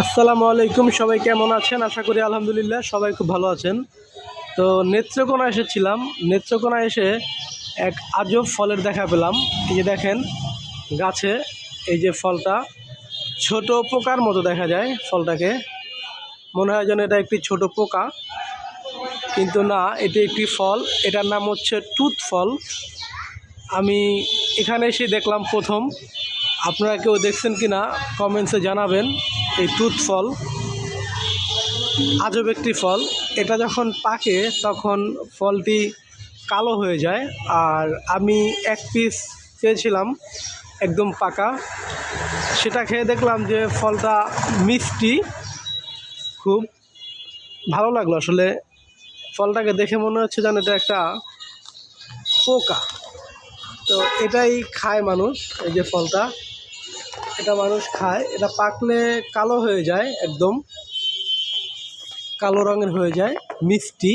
আসসালামু আলাইকুম, সবাই কেমন আছেন? আশা করি আলহামদুলিল্লাহ সবাই খুব ভালো আছেন। তো নেত্রকোনা এসেছিলাম। নেত্রকোনা এসে এক আজব ফলের দেখা পেলাম। এই যে দেখেন গাছে এই যে ফলটা, ছোট পোকার মতো দেখা যায় ফলটাকে। মনে হয় যেন এটা একটি ছোট পোকা, কিন্তু না, এটি একটি ফল। এটার নাম হচ্ছে টুথ ফল। আমি এখানে এসে দেখলাম প্রথম। আপনারা কেউ দেখছেন কি না কমেন্টসে জানাবেন। এই টুথ ফল আজব একটি ফল। এটা যখন পাকে তখন ফলটি কালো হয়ে যায়। আর আমি এক পিস পেয়েছিলাম একদম পাকা। সেটা খেয়ে দেখলাম যে ফলটা মিষ্টি, খুব ভালো লাগলো। আসলে ফলটাকে দেখে মনে হচ্ছে যেন এটা একটা পোকা। তো এটাই খায় মানুষ। এই যে ফলটা, এটা মানুষ খায়। এটা পাকলে কালো হয়ে যায়, একদম কালো রঙের হয়ে যায়, মিষ্টি।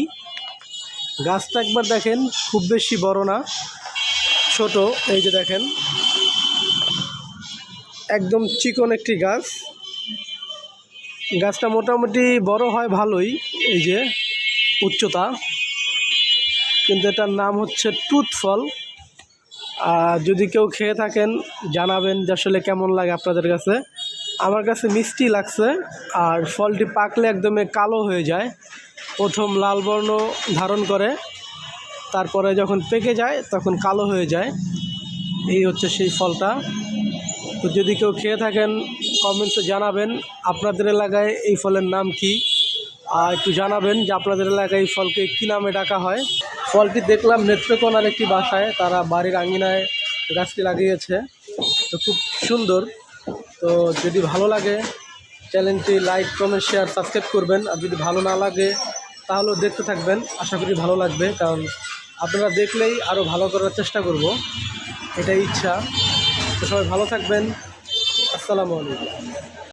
গাছটা একবার দেখেন, খুব বেশি বড় না, ছোট। এই যে দেখেন, একদম চিকন একটি গাছ। গাছটা মোটামুটি বড় হয় ভালোই, এই যে উচ্চতা। কিন্তু এটার নাম হচ্ছে টুথ ফল। আর যদি কেউ খেয়ে থাকেন জানাবেন যে আসলে কেমন লাগে আপনাদের কাছে। আমার কাছে মিষ্টি লাগছে। আর ফলটি পাকলে একদমই কালো হয়ে যায়। প্রথম লাল বর্ণ ধারণ করে, তারপরে যখন পেকে যায় তখন কালো হয়ে যায়। এই হচ্ছে সেই ফলটা। তো যদি কেউ খেয়ে থাকেন কমেন্টসে জানাবেন আপনাদের এলাকায় এই ফলের নাম কি। আর একটু জানাবেন যে আপনাদের এলাকায় এই ফলকে কী নামে ডাকা হয়। ফলটি দেখলাম নেত্রকোনার একটি বাসায়, তারা বাড়ির আঙিনায় গাছটি লাগিয়েছে। তো খুব সুন্দর। তো যদি ভালো লাগে চ্যানেলটি লাইক, কমেন্ট, শেয়ার, সাবস্ক্রাইব করবেন। আর যদি ভালো না লাগে তাহলেও দেখতে থাকবেন, আশা করি ভালো লাগবে। কারণ আপনারা দেখলেই আরও ভালো করার চেষ্টা করব, এটাই ইচ্ছা। তো সবাই ভালো থাকবেন। আসসালামু আলাইকুম।